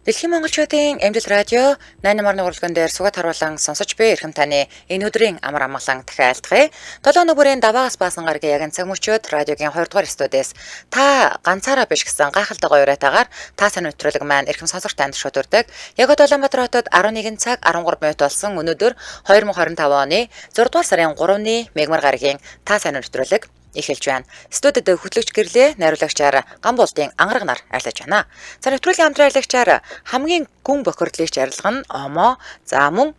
Дэлхийн монголчуудын Эмдэл радио 88 урлаган дээр сугат харуулан сонсож буй эрхэм таны энэ өдрийн амар амгалан дахиалтгая. 7 нүгүрийн даваагаас баасан гарагийн яг цаг мөчөөд радиогийн 2 дугаар студиэс та ганцаараа биш гэсэн гайхалтай гоё уриатаагаар та сайн нэвтрүүлэг маань эрхэм сонсогч танд шууд урьдаг. Яг Улаанбаатар хотод 11 цаг 13 минут болсон өнөөдөр 2025 оны 6 дугаар сарын 3-ны мегмар гарагийн та сайн нэвтрүүлэг эхэлж байна. Студид хөтлөгч гэрлээ найруулагчаар Гамболтын ангараг нар арилж байна. За нэвтрүүлгийн хамтран арилгачаар хамгийн гүн бохирдлыг арилгах нь Омо, за мөн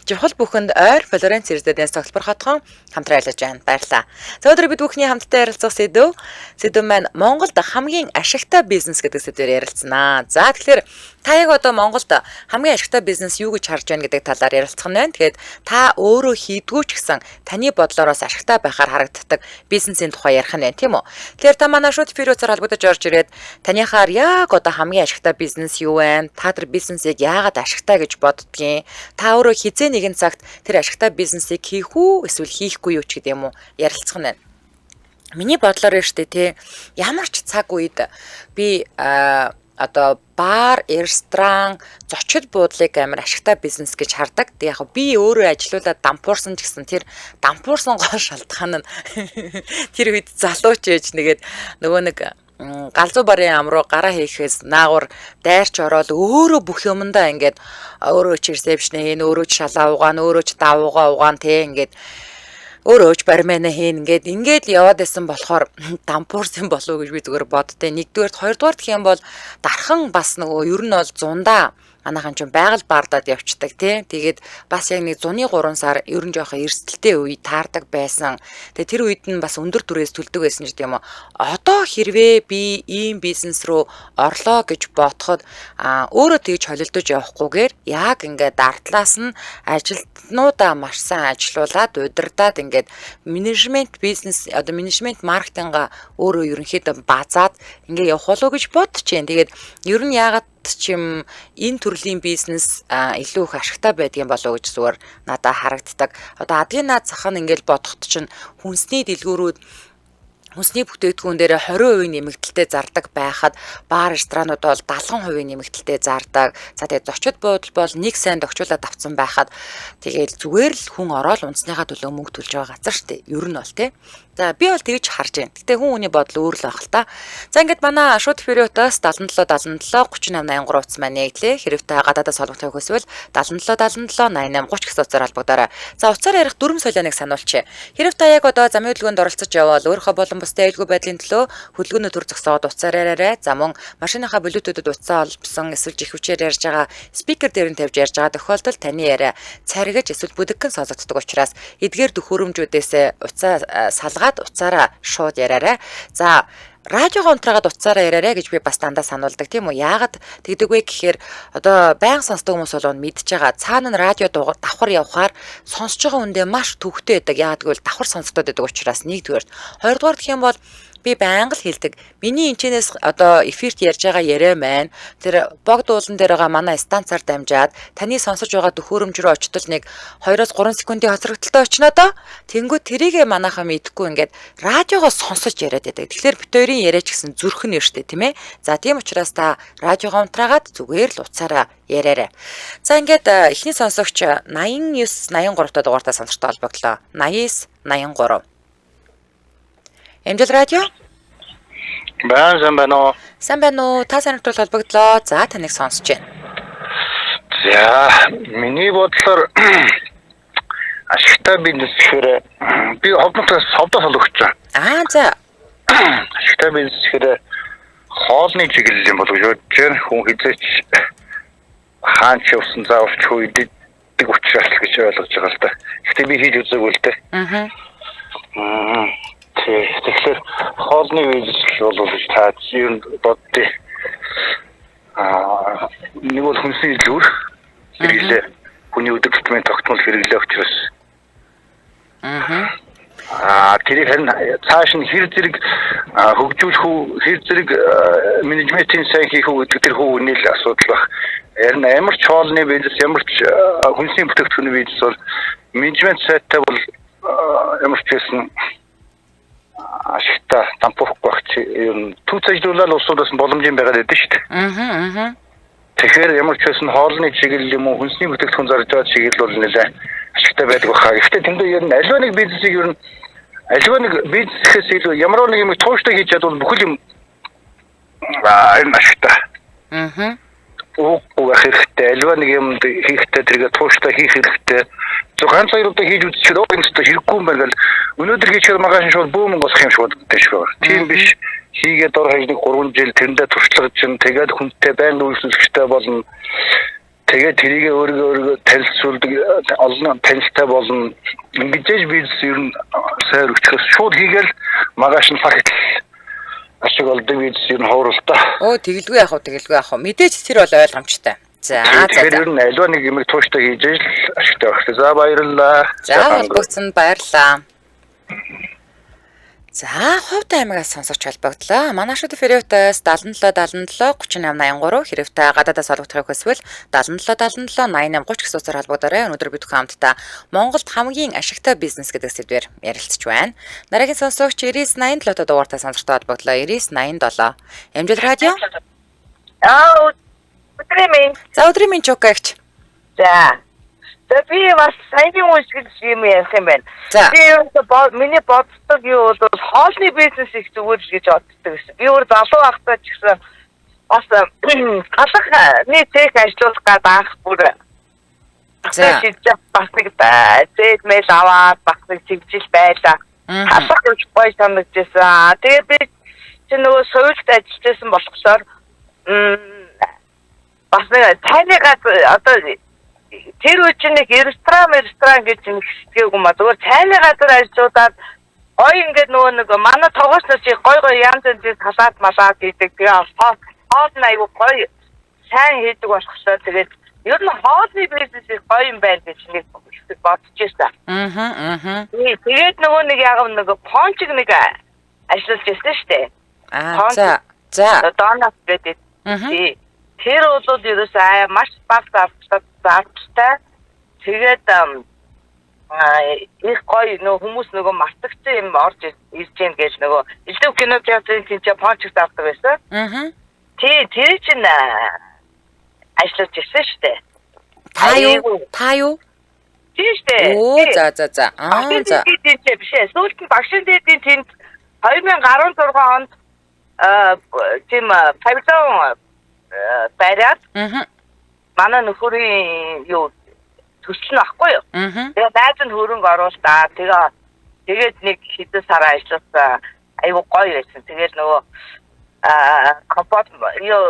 жохол бүхэнд ойр Флоренц Эрдэнэс тоглбор хотхон хамтран арилж байна. Баярлалаа. За өдөр бид бүхний хамтдаа ярилцах сэдв маань Монголд хамгийн ашигтай бизнес гэдэг сэдвээр ярилцсанаа. За тэгэхээр та яг одоо Монголд хамгийн ашигтай бизнес юу гэж харж байна гэдэг талаар ярилцах нь байна. Тэгэхээр та өөрөө хийдгүү ч гэсэн таны бодлороос ашигтай байхаар харагддаг бизнесийн тухай ярих нь байна, тийм үү? Тэгэхээр та манай шууд фирүүцээр холбогдож орж ирээд таныхаар яг одоо хамгийн ашигтай бизнес юу вэ? Та тэр бизнесийг яагаад ашигтай гэж боддгийг, та өөрөө хизээ нэгэн цагт тэр ашигтай бизнесийг хийх үү эсвэл хийхгүй юу ч гэдэг юм уу ярилцах нь байна. Миний бодлоор нь штэ тий ямар ч цаг үед би одоо бар, ресторан, зочид буудлыг амар ашигтай бизнес гэж хардаг. Тэг яг би өөрөө ажилуулаад дампуурсан ч гэсэн тэр дампуурсан гол шалтгаан нь тэр үед залууч ээж нэгээд нөгөө нэг галзуу барын ам руу гараа хийхээс наагур дайрч ороод өөрөө бүх юмдаа ингээд өөрөө ч ресепшн хийн, өөрөө ч шалаа угаан, өөрөө ч давуугаа угаан тий ингээд өөрөө ч бармена хийн ингээд яваад байсан болохоор дампуурсан болов уу гэж би зүгээр боддөө. Нэгдүгээр, хоёрдугаар гэх юм бол дархан бас нөгөө ер нь бол зундаа манайхан ч байгаль бардад явцдаг тий. Тэгээд бас яг нэг 103 сар ер нь жоохон эрсдэлтэй үе таардаг байсан. Тэгээд тэр үед нь бас өндөр дүрээс төлдөг байсан ч тийм үү. Одоо хэрвээ би ийм бизнес рүү орлоо гэж бодоход өөрөө тэгж холилдож явахгүйгээр яг ингээд дартлаас нь ажилтнуудаа маш сайн ажилуулад удирдаад ингээд менежмент бизнес одоо менежмент маркетинга өөрөө ерөнхийдөө базаад ингээд явах болов уу гэж бодож байна. Тэгээд ер нь яагаад чим энэ төрлийн бизнес илүү их ашигтай байдгийн болов гэж зүгээр надад харагддаг. Одоо адгийн наад зах нь ингээд бодоход чинь хүнсний дэлгүүрүүд хүнсний бүтээгдэхүүн дээр 20% нэмэгдэлтэй зардаг байхад бар ресторанууд бол 70% нэмэгдэлтэй зардаг. За тэгээд зочид буудал бол нэг сайн дохижуулаад авсан байхад тэгээд зүгээр л хүн ороод унцныхаа төлөө мөнгө төлж байгаа газар шүү дээ. Ер нь бол тий. За би бол тэгж харж байна. Гэтэ хүн хүний бодол өөр л байх л та. За ингээд манай шууд фириотоос 77 77 38 83 утас маань нэглээ. Хэрвээ гадаадаас холбогдох хүсвэл 77 77 88 30 гэсэн утсаар холбогдоорой. За утсаар ярих дүрм солионыг сануулчих. Хэрвээ та яг одоо замын хөдөлгөөнд оролцож явбал өөрийнхөө болон бусдын аюулгүй байдлын төлөө хөдөлгөөний төр зогсоод утсаар яриарай. За мөн машиныхаа блютутэд утсаа олбсон эсвэл жих хүчээр ярьж байгаа спикер дээр нь тавьж ярьж байгаа тохиолдолд таны яриа царигж эсвэл бүдэгхэн сонсогддог учраас эдгээр төхөөрөмжүүдээс утсаа салгаад утсаараа шууд яриарай. За радиогоо унтраагаад утсаараа яриарай гэж би бас дандаа сануулдаг тийм үү. Яагаад тэгдэг вэ гэхээр одоо байнга сонсдог хүмүүс бол мэдж байгаа. Цаана нь радио давхар явахаар сонсож байгаа хүндээ маш төвхтэй байдаг. Яагаад гэвэл давхар сонсогдоод байдаг учраас нэгдүгээр. Хоёрдугаар гэх юм бол би байнга л хэлдэг. Миний энэчнээс одоо эфирт ярьж байгаа яриа маань тэр богд уулан дээр байгаа манай станцаар дамжаад таны сонсож байгаа төхөөрөмж рүү очтол нэг 2-3 секундын хоцрогдолтой очно доо. Тэнгүү тэрийгэ манайхаа мэдхгүй ингээд радиогоо сонсож яриад байдаг. Тэгэхээр бит хоёрын яриач гэсэн зүрх нь штэ тийм ээ. За тийм учраас та радиогоо унтраагаад зүгээр л уцаараа яриарай. За ингээд эхний сонсогч 89 83 дугаартаа сонсогчтой холбогдлоо. 89 83 Эмдэл радио? Сайн байна уу? Сайн байна уу? Та санагтуул холбогдлоо. За таныг сонсож байна. За, миний бодлоор ашигтай бизнес гэхээр би ховдоос солигч байна. За. Ашигтай бизнес гэхээр хоолны чиглэл юм болов уу? Тэр хүн хизээч хаач явсан заавалч хүйдэг учраас л гэж ойлгож байгаа л да. Гэтэ би хийж үзээгүй л дээ. Тэгэхээр хоолны бизнес бол та ер нь боддیں۔ Нэг бол хүнсний дэлгүүр хэрэглээ. Хүний өдөр тутмын тогтмол хэрэглээ учраас. Тэр харин цааш нь хэр зэрэг хөгжүүлэх үү, хэр зэрэг менежментийн сайн хийх үү гэдэг тэр хүүний л асуудал баг. Харин ямар ч хоолны бизнес, ямар ч хүнсний бүтээгдэхүүний бизнес бол менежмент сайтай бол ямар ч байсан ашигтай дампуухгүй байх түүц ажлуулаад улсуудаас боломжийн байгаад байдаг шүү дээ. Тэгэхээр ямар ч байсан хоолны чиглэл юм уу хүнсний бүтээгдэхүүн зарж байгаа чиглэл бол нэлээд ашигтай байдаг баха. Гэхдээ тэндээ ер нь альва нэг бизнесийг ер нь альва нэг бизнесээс илүү ямар нэг юм тууштай хийж чадвал бүхэл юм энэ ашигтай. Уг хэрэгтэй альва нэг юм хийхдээ тэргээ тууштай хийх хэрэгтэй. Ганц хоёр удаа хийж үзчихээд энэ ч хэрэггүй юм байна гэл өнөөдөр хийчихээр магаш шууд бөөмөн босох юм шиг боддог шүү. Тийм биш. Хийгээд ор хажныг 3 жил тэрэндээ туршлагаж чинь тэгээд хүнтэй байнга үйлчлэгчтэй болно. Тэгээд тэрийг өөрийгөө танилцуулдаг олон танилцтай болно. Ингэж бизнес ер нь сайр өчгөөс шууд хийгээл магаш нь факт ашиг олдог бизнес ер нь ховролтой. Тэгэлгүй яах вэ? Мэдээж тэр бол ойлгомжтой. За тэр нь альва нэг юм тууштай хийж л ашигтай байх. За баярлалаа. За холбогдсон баярлалаа. За Ховд аймагаас сонсогч холбогдлоо. Манай шууд Фериутаас 77 77 3883 хэрвээ гадаадаас холбогдохыг хүсвэл 77 77 88 30 гэсэн утсаар холбогдорой. Өнөөдөр бид хамтдаа Монголд хамгийн ашигтай бизнес гэдэг сэдвээр ярилцж байна. Дараагийн сонсогч 9987 дугаартай сонсогчтой холбогдлоо. 9987. Эмжил радио. Өдрийн. За өдрийн минь чокагч. За. Би бас сайн үсгэл юм ярих юм байна. Би миний боддог юу бол хоолны бизнес их зүгээр гэж боддог гэсэн. Би өөр залуу ахтаа ч гэсэн бас галахны цех ажиллах гэдэг анх бүр бас нэг зээл мэйл аваад бас нэг чивжил байлаа. Хасах гэж гоё санагдчихсан. Тэгээд би чи нөгөө соёлд ажиллажсэн болохоор бас нэг таны одоо тэр үеийн нэг ресторан гэж нэг сэтгээгүй ма зүгээр цайны газар ажиллаудаад гоё ингээд нөгөө нэг манай тогоочноо чи гоё янз янзын салаад малаад хийдэг. Тэгээ хоол айгу гоё сайн хийдэг болохоор тэгээд ер нь хоолны бизнес их гоё юм байна гэж нэг бодож байсан. Тэгээд нөгөө нэг яг нэг пончиг нэг ажиллаж байсан шүү дээ. За. Донат гэдэг. Тэр бол ерөөсөө маш баг зарцтай. Тэгээд их гоё нөгөө хүмүүс нөгөө мартагцсан юм орж ирж гэн гэж нөгөө элдв кино театрын чинь пончиг зардаг байсан. Тэр чинь ажиллаж ирсэн шүү дээ. Та юу? Тийм шүү дээ. За. За. Биш ээ. Сүүлд нь багшин дээдийн тэнд 2016 онд тийм павильон бариад манай нөхөрийн юу төсөл нь ахгүй юу. Тэгээ найз нь хөрөнгө оруулаа. Тэгээд нэг хэдэн сар ажилласан. Айгу гоё байсан. Тэгээд нөгөө компот юу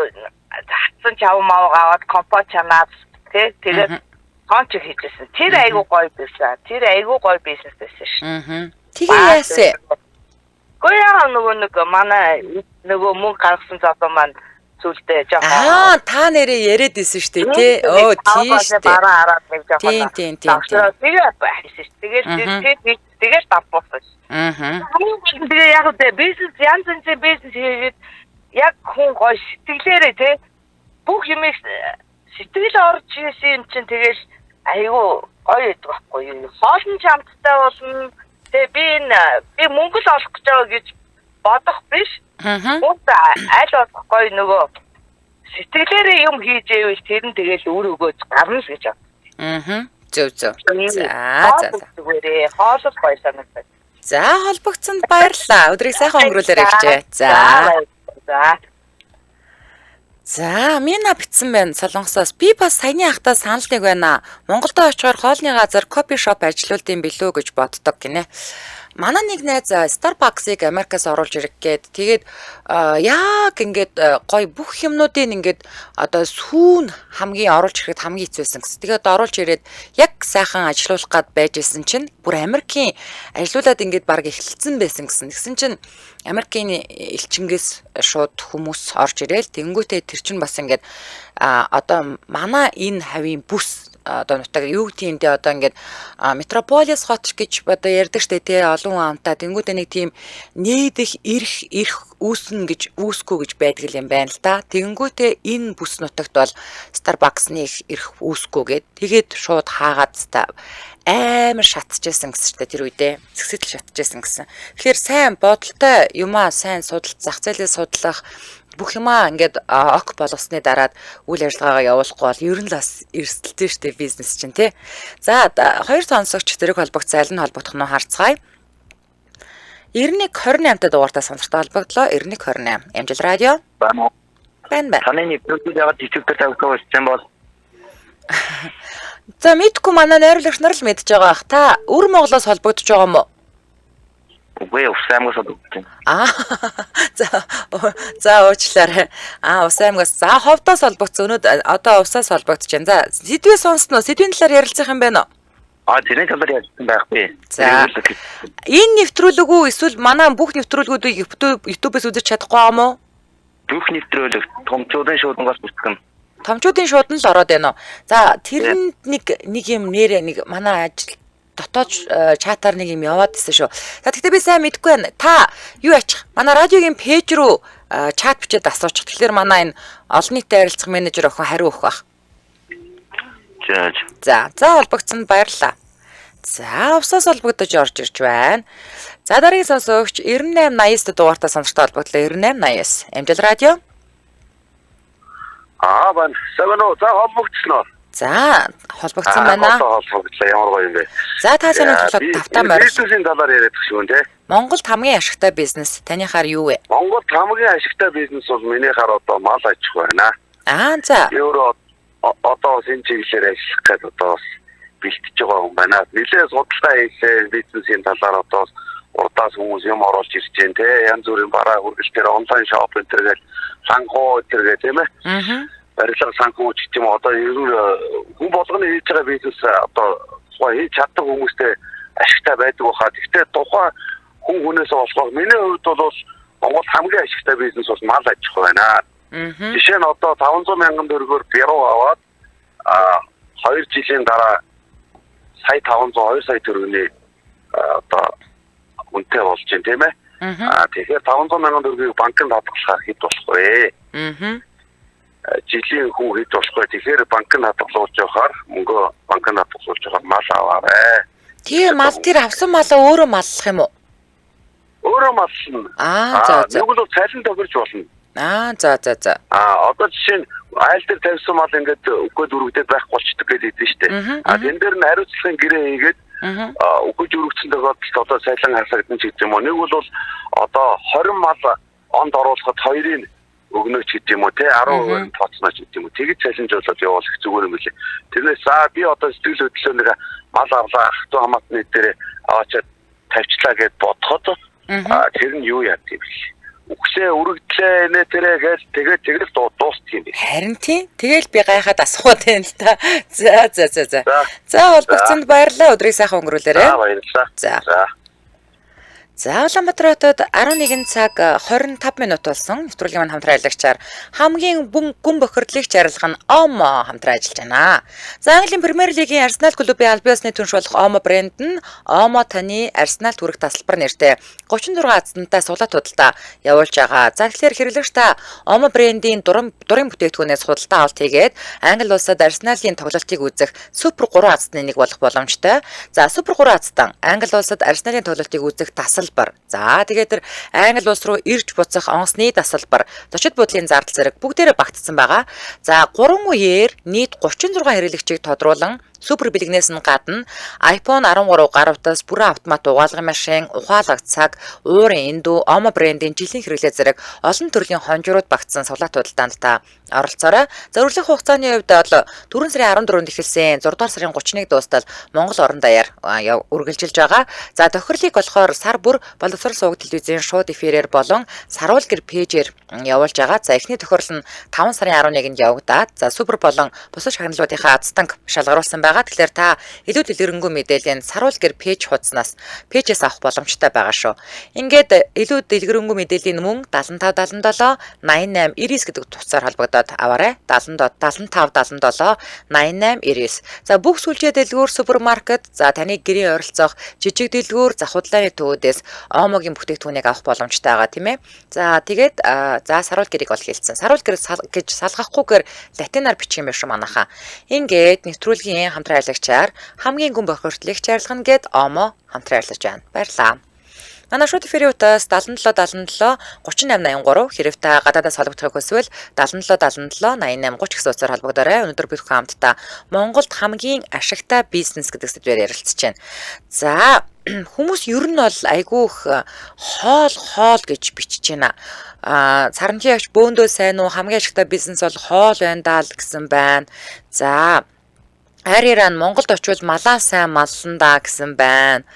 хатсан чав мав аваад компот чанаад тэгээд пончиг хийжсэн. Тэр айгу гоё байсан. Тэр айгу гоё бизнес байсан шүү. Тэгээ яасан. Гоёа нөгөө манай нөгөө мөнгө гаргасан зодоо маань зүйлдээ жоохон та нэрээ яриад исэн шүү дээ тий. Тийм шүү дээ. Бараа хараад нэг жоохон. Тийм. Тэгээд давбуулсан. Тэгээ яг үгүй бизнес янз янзын бизнес хийгээд яг хүн гоё сэтгэлээрээ тий бүх юм сэтгэл орж ирсэн юм чинь тэгэл айгүй гоё байдаг байхгүй юу. Хоолн чамдтай болно. Тэгээ би мөнгө л олох гэж байгаа гэж бодох биш. Уусаа аль болох гоё нөгөө сэтгэлээрээ юм хийж ивэл тэр нь тэгэл өөр өгөөж гарна л гэж байна. Зөв. За. Хоолол гоё санагдав. За холбогдсонд баярлалаа. Өдрийг сайхан өнгөрүүлээрэй гэжээ. За, Мина битсэн байна Солонгосоос. Би бас саяны ахтаа санал нэг байна. Монголд очихоор хоолны газар кофе шоп ажиллуулдсан билүү гэж боддог гинэ. Манай нэг найз Starbucks-ыг Америкаас оруулж ирэх гээд тэгээд яг ингээд гоё бүх юмнуудыг ингээд одоо сүүн хамгийн оруулж ирэхэд хамгийн хэцүүсэн гэсэн. Тэгээд оруулж ирээд яг сайхан ажиллуулах гад байж исэн чинь бүр Америкийн ажиллуулад ингээд баг эхэлсэн байсан гэсэн. Тэгсэн чинь Америкийн элчингээс шууд хүмүүс орж ирээл тэнгүүтээ тэр чинь бас ингээд одоо манай энэ хавийн бүс одоо нутаг юу гэмтэй одоо ингээд метрополис хот гэж одоо ярьдаг штэ тий олон амтаа тэнгуүдээ нэг тийм нээдэх ирэх үүснэ гэж үүсгүү гэж байдаг юм байна л да. Тэнгуүтээ энэ бүс нутагт бол Starbucks-ны ирэх үүсгүү гэд тэгээд шууд хаагаад та амар шатчихсан гэсэн штэ тэр үедээ зэгсэтэл шатчихсан гэсэн. Тэгэхээр сайн бодолтой юмаа сайн судалж зах зээлээ судлах бүх юмаа ингээд ок болгосны дараад үйл ажиллагаагаа явуулахгүй бол ер нь л бас эрсдэлтэй штэ бизнес чинь тий. За хоёр сонсогч тэрэг холбогцол нь холбогдох нь харцгаая. 9128 дугаартай сонирхтой холбогдлоо 9128 Амжилт радио. Байна. Таны нэвтрүүлгийг яагаад дижитал тавьсан юм бол за мэдгүй манай найруулагч нар л мэдж байгаа бах. Та өр Монголоос холбогдож байгаа юм уу? Үгүй Ус аймгаас холбогдсон. За уучлаарай. Ус аймгаас за ховдоос холбогдсон. Өнөөдөр одоо усаас холбогдож байна. За сэдвээ сонсноо сэдвийн талаар ярилцах юм байна уу? Тэрний талаар ярьсан байхгүй. За энэ нэвтрүүлэг үү эсвэл манай бүх нэвтрүүлгүүдийг YouTube-ээс үзэж чадахгүй юм уу? Бүх нэвтрүүлэг томчуудын шууданаас бүртгэн. Томчуудын шуудан л ороод байна уу? За тэрэнд нэг юм нэрээ нэг манай ажил дотоод чатаар нэг юм яваад ирсэн шүү. За тэгтээ би сайн мэдэхгүй байна. Та юу яачих? Манай радиогийн пэйж рүү чат бичээд асуучих. Тэгэхээр манай энэ олон нийтэд харилцах менежер охин хариу өгөх байх. За холбогдсонд баярлалаа. За усаас холбогдож орж ирж байна. За дараагийн сонсогч 9880 дугаартай сонсогчтой холбогдлоо 9880. Амжилт радио. Байна. Савно за холбогдсноо. За холбогдсон байна. Холбогдлоо ямар гоё юм бэ. За та санаа төлөв тавтаа морь. Бизнесийн талаар яриад гэх юм те. Монголд хамгийн ашигтай бизнес танихаар юу вэ? Монголд хамгийн ашигтай бизнес бол минийхаар одоо мал аж ахуй байна. За. Евро одоо энэ чиглэлээр ажиллах гэдэг одоо бэлтэж байгаа юм байна. Нилээ судалгаа хийлээ бизнесийн талаар одоо урдаас хүмүүс юм оруулж ирж байна те. Янз бүрийн бараа хүргэлтээр онлайн шоп энэ төр гэж санхүү тэр гэх тийм ээ. Барилга санхүү ч гэм одоо ер нь хүн болгоны хийж байгаа бизнес одоо хийж чаддаг хүмүүстэй ашигтай байдаг баха. Гэхдээ тухайн хүнээс болохоор миний хувьд бол Монгол хамгийн ашигтай бизнес бол мал аж ахуй байна. Жишээ нь одоо 500 мянган төгрөгөөр бяруу аваад 2 жилийн дараа сая 500 2 сая төгрөгийн одоо үнэтэй болж байна тийм ээ. Тэгэхээр 500 мянган төгрөгийг банкнд хадгалахаар хэд болох вэ? Жилийн хүн хэд болох вэ? Тэгэхээр банкнд хадгалуулж явахаар мөнгө банкнд хадгалуулж явахаар мал аваарэ. Тийм мал тэр авсан малаа өөрөө маллах юм уу? Өөрөө маллна. Нэг бол цалин тохирч болно. За. Одоо жишээ нь айл дээр тавьсан мал ингээд үгүй дөрөвдөд байх болчдөг гэдэг хэлсэн шүү дээ. Тэн дээр нь хариуцлагын гэрээ хийгээд үгүй дөрөвдсөн тохиолдолд одоо цалин хасагдсан ч гэдэг юм уу. Нэг бол одоо 20 мал онд оруулахад 2-ыг өгнөч гэдэг юм уу те 10% тооцнооч гэдэг юм уу. Тэгж цалинжуулаад явуулах зүгээр юм билээ. Тэрнээс би одоо сэтгэл хөдлөлөө нэг мал авлаа ахту хамаатны дээр аваачаад тавьчлаа гэд бодоход тэр нь юу яа гэв бэл. Үгсээ үргэлжлээ нэ тэрэгэл тэгээд дуустчих юм бэ. Харин тийм. Тэгэл би гайхаад асууад байна л та. За холбогцсонд баярлалаа. Өдрийг сайхан өнгөрүүлээрэй. Баярлалаа. За Улаанбаатар хотод 11 цаг 25 минут болсон. Нэвтрүүлгийн маань хамтран ажиллагчаар хамгийн гүн бохирдлыг чарлах нь Омо хамтран ажиллаж байна. За Английн Премьер Лигийн Арсенал клубын албан ёсны түнш болох Омо брэнд нь Омо таны Арсенал түрэг тасалбар нэртэй 36 азантай суулаа худалдаа явуулж байгаа. За тэгэхээр хэрэглэгч та Омо брэндийн дурын бүтээгдэхүүнээс худалдаа авалт хийгээд Англи улсад Арсеналийн тоглолтыг үзэх Супер 3 азны нэг болох боломжтой. За Супер 3 азтан Англи улсад Арсеналийн тоглолтыг үзэх тасалбар. За тэгээд тэр Англи улс руу ирж буцах онгоцны тасалбар, зочид буудлын зардал зэрэг бүгдээрээ багтсан байгаа. За 3 үеэр нийт 36 хэрэглэгчийг тодруулан супер бэлгнээс нь гадна iPhone 13 гар утас, бүрэн автомат угаалгын машин, ухаалаг цаг, уурын эндүү, Омо брэндийн жилийн хэрэглээ зэрэг олон төрлийн хонжрууд багтсан сулаат худалдаанд та оролцоорой. За урилгын хугацааны хувьд бол 4 сарын 14-нд эхэлсэн 6 дугаар сарын 31-нд дуустал Монгол орон даяар үргэлжилж байгаа. За тохирлыг болохоор сар бүр боловсрол сууг телевизийн шууд эфирээр болон саруул гэр пэйжээр явуулж байгаа. За эхний тохирол нь 5 сарын 11-нд явагдаад за супер болон бусад шагналуудынхаа азтанг шалгаруулсан байна. байгаа. Тэгэхээр та илүү дэлгэрэнгүй мэдээллийн саруул гэр пэйж хуудаснаас пэйжээс авах боломжтой байгаа шүү. Ингээд илүү дэлгэрэнгүй мэдээллийн мөн 75 77 88 99 гэдэг утсаар холбогдоод аваарай. 75 77 88 99. За бүх сүлжээ дэлгүүр супермаркет, за таны гэрийн ойролцоох жижиг дэлгүүр, за худлааны төвүүдээс Омогийн бүтээгдэхүүнийг авах боломжтой байгаа тийм ээ. За тэгээд за саруул гэрийг бол хэлсэн. Саруул гэр гэж салгахгүйгээр латинаар бичих юм биш үү манайхаа. Ингээд нэвтрүүлгийн хамтран аялагчаар хамгийн гүн бохирдлыг чарлах нь гэд Омо хамтран ажиллаж байна. Баярлалаа. Манай шууд эфирийн утас 77 77 3883 хэрэг та гадаадаас холбогдохыг хүсвэл 77 77 88 30 гэсэн утсаар холбогдоорой. Өнөөдөр бид хамтдаа Монголд хамгийн ашигтай бизнес гэдэг сэдвээр ярилцж байна. За хүмүүс ер нь бол айгүйх хоол гэж бичиж байна. Саранчийн агч бөөндөө сайн уу, хамгийн ашигтай бизнес бол хоол байна даа л гэсэн байна. За Ариран Монголд очивол малаа сайн малсан даа гэсэн байна.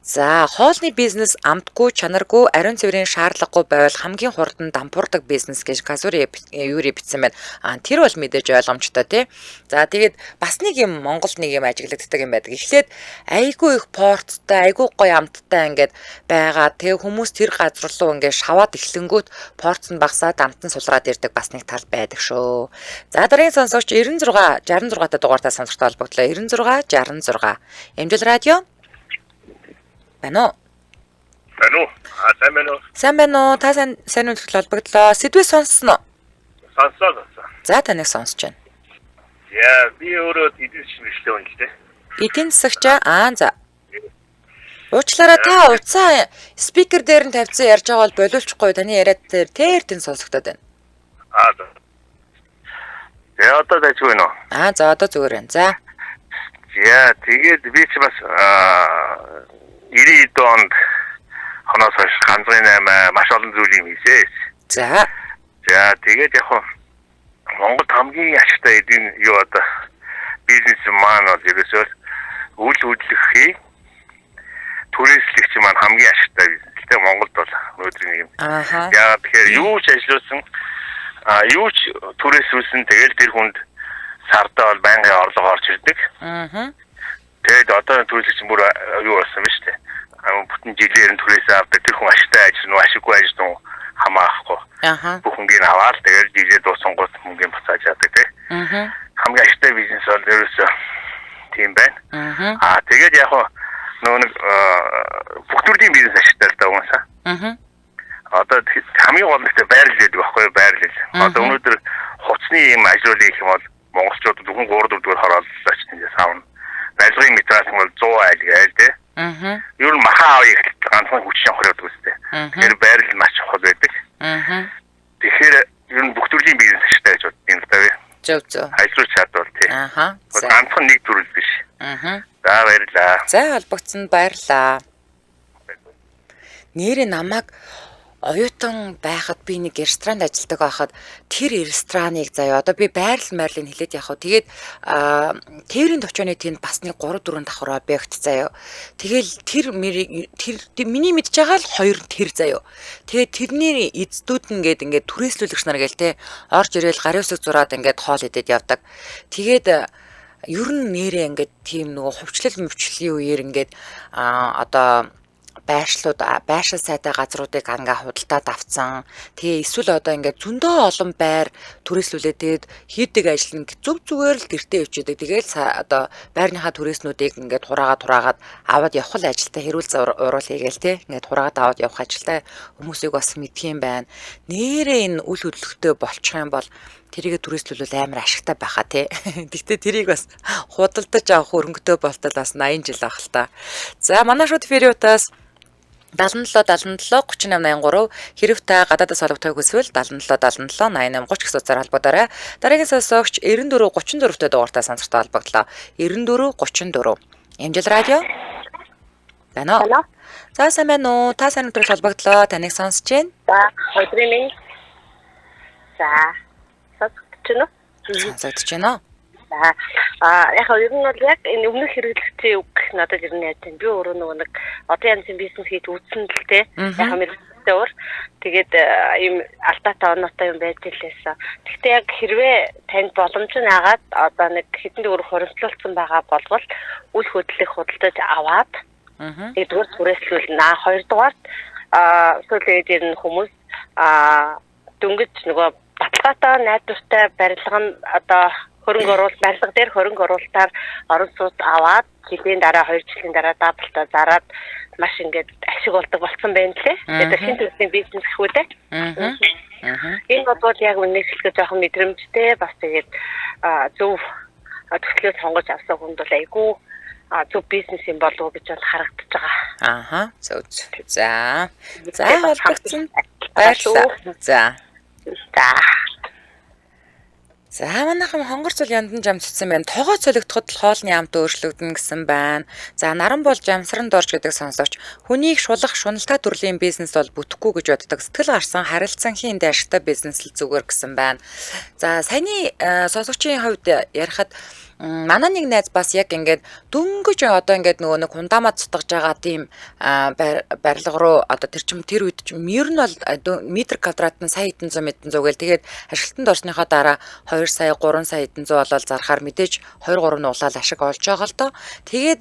За хоолны бизнес амтгүй, чанаргүй, ариун цэврийн шаардлагагүй байвал хамгийн хурдан дампуурдаг бизнес гэж Казури юури бичсэн байна. Тэр бол мэдээж ойлгомжтой тий. За тэгээд бас нэг юм Монголд нэг юм ажиглагддаг юм байдаг. Эхлээд айгүй их порттой, айгүй гоё амттай ингээд байгаа. Тэгээ хүмүүс тэр газар руу ингээд шаваад эхлэнгүүт порт нь багасаад амт нь сулраад ирдэг бас нэг тал байдаг шүү. За дараагийн сонсогч 66 та дугаартай сонсогчтой холбогдлоо. 96 66. Эмжил радио Байна уу? Сайн байна уу? Сайн байна уу? Та сайн үлдэл холбогдлоо. Сэдвээ сонссон уу? Сонслоо. За таныг сонсож байна. Яа, би өөрөө эдийн засгийн мэдлэг байна л дээ. Эдийн засагч за. Уучлаарай та уцаа спикер дээр нь тавьсан ярьж байгаа бол болиулчихгүй таны яриад тэр тэн сонсогдоод байна. За. Яа одоо дайгүй нөө. За одоо зүгээр байна. За. Яа, тэгээд би ч бас 90 онд хоноос хойш ганцхан маш олон зүйлийг хийсэн. За. За тэгээд яг Монголд хамгийн ашигтай эдийн бизнес маань бол ерөөсөө үйл хөдлөхийн туристлэгч маань хамгийн ашигтай бизнес. Гэтэ Монголд бол өнөөдрийн юм. Яа тэгэхээр юу ч ажилласан юу ч туристүүлсэн тэгэл тэр хүнд сартаа бол байнгын орлого орж ирдэг. Тэгээд одоо туристлэгч бүр юу болсон юм шүү дээ. Бүтэн жилээр нь түрээсээ авдаг тэр хүн ашигтай ажил нь ашиггүй ажил нь хамаахгүй. Бүхнийг аваад тэгээд жилээ дууссан гол мөнгөний буцааж яадаг тий. Хамгийн ашигтай бизнес бол ерөөсөө тийм байна. Тэгээд яг нэг бүх төрлийн бизнес ашигтай л даа уусаа. Одоо хамгийн гол нь байрлал гэдэг байхгүй байрлал. Одоо өнөөдөр хувцсны юм ажлуулах юм бол монголчууд зөвхөн 3-4 дугаар хорооллооч тиймээс аавна. Барилгын материал бол 100 айл гээл тий. Ер нь махаа авъя гэж ганцхан хүчин хороод үстэй. Тэгэхээр байрлал маш чухал байдаг. Тэгэхээр ер нь бүх төрлийн бизнес ашигтай гэж боддог юм даа. Зөв. Ажлууч чадвал тий. Ганцхан нэг төрөл биш. За баярлаа. За холбогдсонд баярлаа. Нэрээ намайг оюутан байхад би нэг ресторанд ажилладаг байхад тэр рестораныг заяа одоо би байрлал хэлээд явах. Тэгээд тээврийн төвчөөний тэнд бас нэг 3-4 давхар объект заяа. Тэгэл тэр миний мэдж байгаа л 2 тэр заяа. Тэгээд тэрний эздүүд ингээд түрээслүүлэгч нар гээл те орж ирээл гарын үсэг зураад ингээд хоол идээд явдаг. Тэгээд ер нь нэрээ ингээд тийм нөгөө хувьчлал мөвчлөлийн үеэр ингээд одоо байршил сайтай газруудыг ингээ худалдаад авцсан. Тэгээ эсвэл одоо ингээ зөндөө олон байр түрээслүүлээд тэгээд хийдэг ажил нь зүгээр л гэртээ өчөөдөг. Тэгээл одоо байрныхаа түрээснүүдийг ингээ хураагаад аваад явах л ажилтаа хэрүүл уруул хийгээл те. Ингээ хураагаад аваад явах ажилтаа хүмүүсийг бас мэдхийн байна. Нэрээ энэ үл хөдлөлтөй болчих юм бол тэрийг түрээслүүлвэл амар ашигтай байхаа тий. Гэхдээ тэрийг бас худалдаж авах хөрөнгөтэй болтол бас 80 жил авах л та. За манай шууд фериутаас 77 77 3883 хэрэг та гадаадас холбогдохыг хүсвэл 77 77 88 30 гэсэн утсаар холбогдорой. Дараагийн сонсогч 94 34 төв дугаартай сонсогчтой холбогдлоо. 94 34. Эмжил радио. Байна уу? За сайн байна уу? Та сайн өдрөөр холбогдлоо. Таныг сонсож байна. За өдрийн минь. За сонсогдож байна уу? Яг ер нь бол яг энэ өмнөх хэрэглэгчийн үг надад ер нь яаж вэ? Би өөрөө нэг одоо янзын бизнес хийж үзсэн л те. Яг хөрөнгөтэй уур. Тэгээд ийм алдаатай оноотой юм байж лээсэн. Гэхдээ яг хэрвээ танд боломж нь агаад одоо нэг хэдэн төгрөг хуримтлуулсан байгаа болвол үл хөдлөлийг худалдаж аваад нэгдүгээр түрээслүүлнэ. Хоёрдугаарт сүүлийн үед энэ хүмүүс дөнгөж нөгөө баталгаатай найдвартай барилга нь одоо хөрөнгө оруулалт барилга дээр хөрөнгө оруулалтаар орон сууц аваад жилийн дараа 2 жилийн дараа даблтаа зараад маш ингээд ашиг болдог болсон байна лээ. Тэгээд шинэ төрлийн бизнес гэхүү дээ. Энэ бол яг үнээр хэлэхэд жоохон мэдрэмжтэй бас тэгээд зөв төслөө сонгож авсан хүнд бол айгүй зөв бизнес юм болов уу гэж бол харагдаж байгаа. Зөв. За холбогдсон баярлалаа. За. За манайхан хонгор цол яндан жам цэцсэн байна. Тогоо цолигдоход хоолны амт өөрчлөгдөн гэсэн байна. За наран бол жамсран дорж гэдэг сонсогч хүнийг шулах шуналтай төрлийн бизнес бол бүтэхгүй гэж боддог. Сэтгэл гарсан харилцан хийндэ ашигтай бизнес л зүгээр гэсэн байна. За саяны сонсогчийн хувьд ярихад манай нэг найз бас яг ингээд дөнгөж одоо ингээд нөгөө нэг хундаамаа цутгаж байгаа тийм барилга руу одоо тэр үед ч ер нь бол метр квадрат нь сая хэдэн 100 гээл тэгээд ашиглалтанд орсныхоо дараа 2 сая 3 сая хэдэн 100 болол зарахаар мэдээж 2 3 нь улаал ашиг олж байгаа л доо. Тэгээд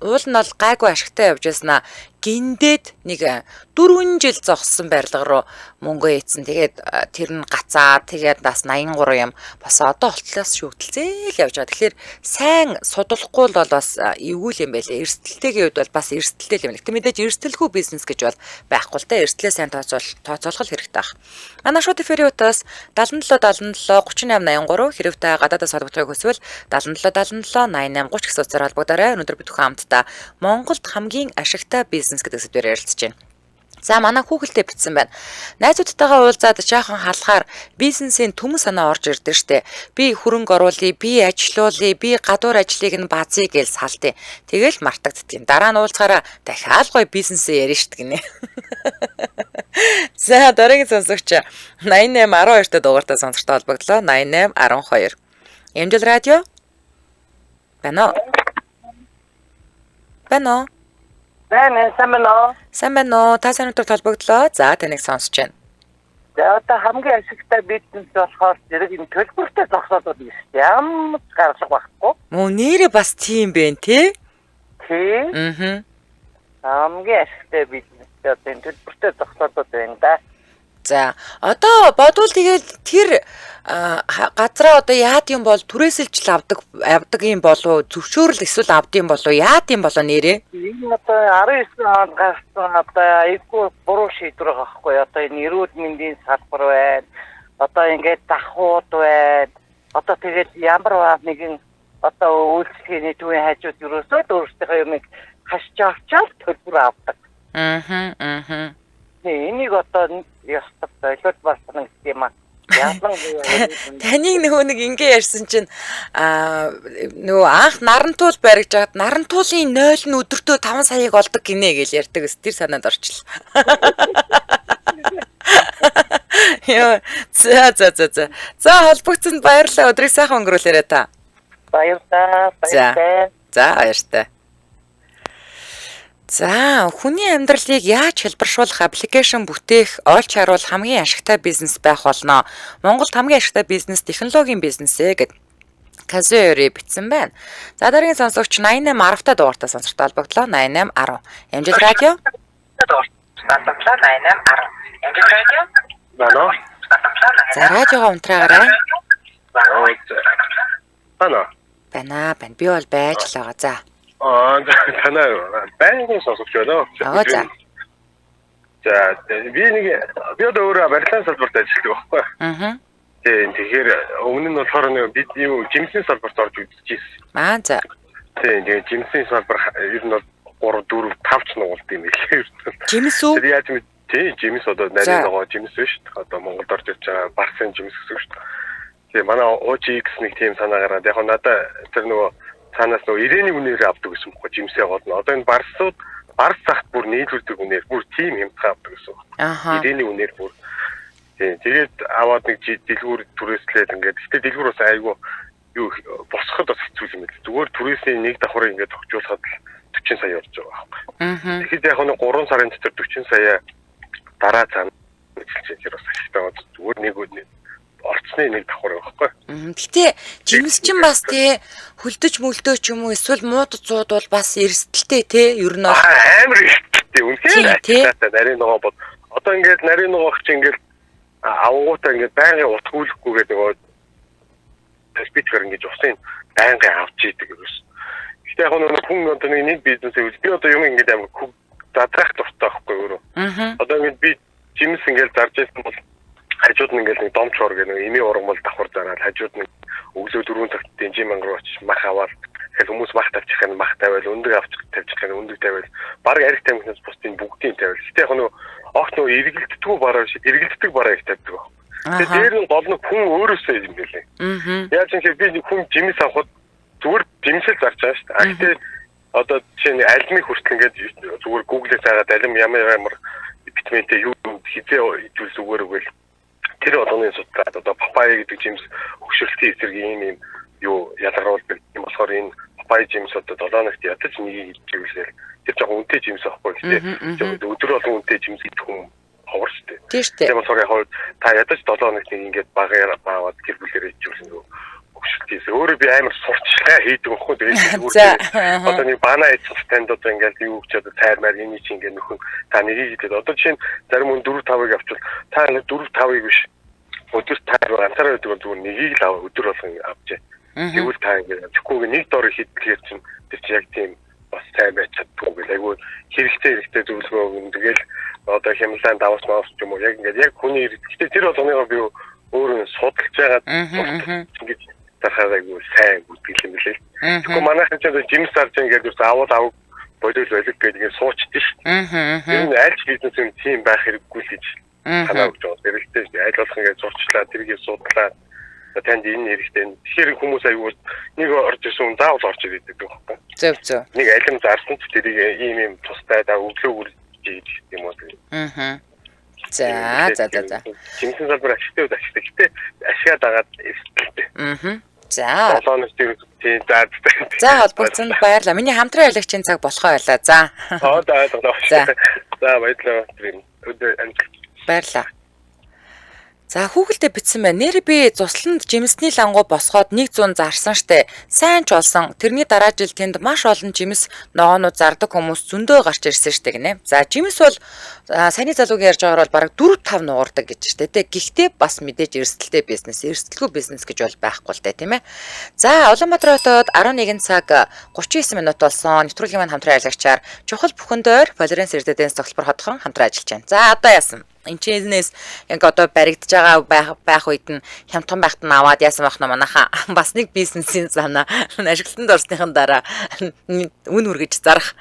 уул нь бол гайгүй ашигтай явж яснаа гиндээд нэг 4 жил зогссон барилга руу мөнгө ийцэн тэгээд тэр нь гацаад тэгээд бас 83 юм бас одоо болтлоос шүүгдэлцээл явж байгаа. Тэгэхээр сайн судалахгүй бол бас эвгүй юм байлээ. Эрсдэлтэйгийн хувьд бол бас эрсдэлтэй юм. Гэтэ мэдээж эрсдэлгүй бизнес гэж бол байхгүй л та эрсдлээ сайн тооцоолох хэрэгтэй баг. Манай шууд эфирийн утаас 77 77 38 83 хэрэг та гадаадаас холбогдохыг хүсвэл 77 77 88 30 гэсэн утсаар холбогдорой. Өнөөдөр бид бүхэн хамтдаа Монголд хамгийн ашигтай бизнес гэдэг сэдвээр ярилцж байна. За манай хүүхэлдээ битсэн байна. Найзуудтайгаа уулзаад жаахан халахаар бизнесийн төмөн санаа орж ирдэ штэ. Би хөрөнгө оруулъя, би ажилуулъя, би гадуур ажлыг нь базъя гэж салтыг. Тэгэл мартагддгийн. Дараа нь уулзахаараа дахиад гоё бизнесээ ярина штэ гинэ. За дараагийн сонсогч 8812-т дугаартай сонсогчтой холбогдлоо. 8812. Эмжил радио. Бано. Сайн байна уу? Та сайн өдөр толбогдлоо. За таныг сонсож байна. За одоо хамгийн ашигтай бизнес болохоор зэрэг энэ төлбөртэй зогсоолууд юм шүү дээ. Ямар гаргалга байхгүй. Мөн нэрээ бас тийм бэ тий? Тий. Хамгийн ашигтай бизнес одоо энэ төлбөртэй зогсоолууд байна да. За одоо бодвол тэгээд тэр газраа одоо яад юм бол түрээсэлж авдаг юм болов зөвшөөрөл эсвэл авд юм болов яад юм болоо нэрээ? Энэ одоо 19 онд гарсан одоо айгүй буруу шийдвэр байгаа байхгүй. Одоо энэ эрүүл мэндийн салбар байна. Одоо ингээд дахууд байна. Одоо тэгээд ямар нэгэн одоо үйлчлэгээний төвийн хажууд юусоо өөрсдийнхөө юмыг хашиж авчаал төлбөр авдаг. Энийг одоо ястав ойлголт басна гэх юм аа. Таныг нөгөө нэг ингэ ярьсан чинь нөгөө анх нарантуул баригж хаад нарантуулын 0 нь өдөртөө 5 саяыг олдог гинэ гэж ярьдаг ус тэр санаанд орчлоо. Яа за холбогдсонд баярлалаа. Өдрийг сайхан өнгөрүүлээрэй та. Баярлалаа. За баяртай. За хүний амьдралыг яаж хэлбэршүүлэх аппликейшн бүтээх олж харуул хамгийн ашигтай бизнес байх болно. Монголд хамгийн ашигтай бизнес технологийн бизнесээ гэд Казери битсэн байна. За дараагийн сонсогч 8810-та дугаартай сонсогчтой холбогдлоо. 8810. Эмжил радио. Бано. За радиогоо унтраагаарай. Бана. Би бол байж л байгаа. За. Танай банкны сонсогч байна. За би одоо өөрөө барилгын салбарт ажилладаг байхгүй. Тэгэхээр өмнө нь болохоор бид юм жимсийн салбарт орж үзчихсэн. За. Тэгээд жимсийн салбар ер нь бол 3 4 5 ч нуулт юм хэлээ. Жимс үү? Тэр яаж мэд жимс одоо нарийн нөгөө жимс биш. Одоо Монголд орж ирж байгаа барсын жимс гэсэн үг шүү дээ. Тэгээ манай OGX нэг тийм санаа гараад яг надаа тэр нөгөө цаанаас нөгөө ирээний үнээр авдаг гэсэн үг жимсээ голно. Одоо энэ барсууд барс цагт бүр нийлүүлдэг үнээр бүр тийм хямдхан авдаг гэсэн үг. Ирээний үнээр бүр тэгээд аваад нэг дэлгүүр түрээслээд ингээд гэтээ дэлгүүр бас айгүй юу босход бас хэцүү юм байна. Зүгээр түрээсний нэг давхрыг ингээд тогтжуулахад л 40 сая болж байгаа байхгүй. Тэгэхэд яг нэг 3 сарын дотор 40 сая дараа цаана хэлчихээр бас ашигтай байна. Зүгээр нэг орцны нэг давхар байхгүй. Гэтэ жимс чинь бас тий хөлдөж мөлдөө ч юм уу эсвэл мууд цууд бол бас эрсдэлтэй тий ер нь амар эрсдэлтэй үнэхээр нарийн ногоо бод одоо ингээд нарийн ногоох чинь ингээд авгуудаа ингээд байнгын утгуулахгүйгээд нөгөө спичээр ингээд усын байнгын авч идэг ерөөс. Гэтэ яг нэг хүн одоо нэг бизнесээ үл би одоо юм ингээд амар задрах дуртай байхгүй өөрөө. Одоо ингээд би жимс ингээд зарж байсан бол хажууд нь ингээд нэг домчор гэх нэг эми ургамал давхар зараад хажууд нь өглөө 4 цагт дэнжимэн руу очиж мах аваад тэгэхээр хүмүүс мах тавьчих юм мах тавиал өндөг авч тавьчих юм өндөг тавиал баг арих тамхинаас бусдын бүгдийн тавиал. Гэтэ яг нөгөө огт нөгөө эргэлддэггүй бараа биш эргэлддэг бараа их тавьдаг баг. Тэгээ дээр нь гол нь хүн өөрөөсөө юм билээ. Яаж юм бэ би хүн жимс авахд зүгээр жимсэл зарж байгаа шүү дээ. Гэтэ одоо чинь альмыг хүртэл ингээд зүгээр гуглээс хагаад алим ямар витаминтэй юу хизээ идвэл зүгээр үгүй. Тэр одооны судлаад одоо папай гэдэг жимс хөгшрөлтийн эсрэг юм юу ялгаруулдаг юм болохоор энэ папай жимс одоо 7 ногт ядаж нэг идчихвэл тэр жоохон үнэтэй жимс авахгүй гэдэг. Өдөр болгон үнэтэй жимс идэх хүн ховор шүү дээ. Тийм болохоор яг та ядаж 7 ногт нэг ингээд багаар аваад гэр бүлэрээ идчихвэл нөгөө хөгшрөлтийн эсрэг өөрөө би амар сурчлаа хийдэг байхгүй. Тэгээд одоо нэг баана идэх танд одоо ингээд юу гэж одоо тайрмаар энэ чинь ингээд нөхөн та нэгийг идэхэд одоо чинь зарим хүн 4-5-ыг авчвал та 4-5-ыг биш өдөр таар ганцаараа гэдэг зүгээр нэгийг л өдөр болгон авчээ. Тэгвэл та ингээд чүкүүг нэг дор хийдгээр чинь тэр чинь яг тийм бас сайн байж чаддгүй гэл айгүй хэрэгтэй зөвлөгөө өгөн тэгэл одоо хямлаан давс маус ч юм уу яг ингээд яг хүний хэрэгтэй тэр болгоныгоо би өөрөө судалж байгаа ингэж тахаад айгүй сайн бүтгэл юм билээ. Тэгвэл манайхан ч жимс зарж ингээд аваад бодол байлг гэдэг суучдээ шүү дээ. Энэ аль ч бизнесийн тийм байх хэрэггүй л гэж санаа өгч байгаа. Тэрэлтэй аль болох ингээд зурчлаа тэргийг судлаа. Танд энэ хэрэгтэй. Тэгэхээр хүмүүс аюул нэг орж ирсэн заавал орж ирээд байгаа байхгүй. Зөв. Нэг алим зарсан ч тэрийг ийм тустай да өглөө үржиж юм уу. За. Жимсэн салбар ашигтай ашигтай. Гэтэ ашигаа дагаад эрсдэлтэй. За. Долоонос тэр тийм заа. За холбогдсон баярлалаа. Миний хамтран явлагчийн цаг болохоо байлаа. За. За баярлалаа. Баярлалаа. За хүүхэлдээ битсэн байна. Нэр би цусланд жимсний лангуу босгоод 100 зарсан штэ. Сайн ч болсон. Тэрний дараа жил тэнд маш олон жимс ногоонууд зардаг хүмүүс зөндөө гарч ирсэн штэ гинэ. За жимс бол саяны залуугийн ярьж байгаагаар бол бараг 4-5 нуурдаг гэж штэ. Гэхдээ бас мэдээж эрсдэлтэй бизнес, эрсдэлгүй бизнес гэж бол байхгүй л дээ тийм ээ. За Улаанбаатар хотод 11 цаг 39 минут болсон. Нэвтрүүлгийн маань хамтран аялагчаар чухал бүхэндээр Florence Residence цогцлбор хотхон хамтран ажиллаж байна. За одоо яасан? Энэ чинээс яг одоо баригдаж байгаа байх үед нь хямдхан байхад нь аваад яасан байх нь манайхаа бас нэг бизнесийн санаа ашиглалтанд орсныхан дараа үн үргэж зарах.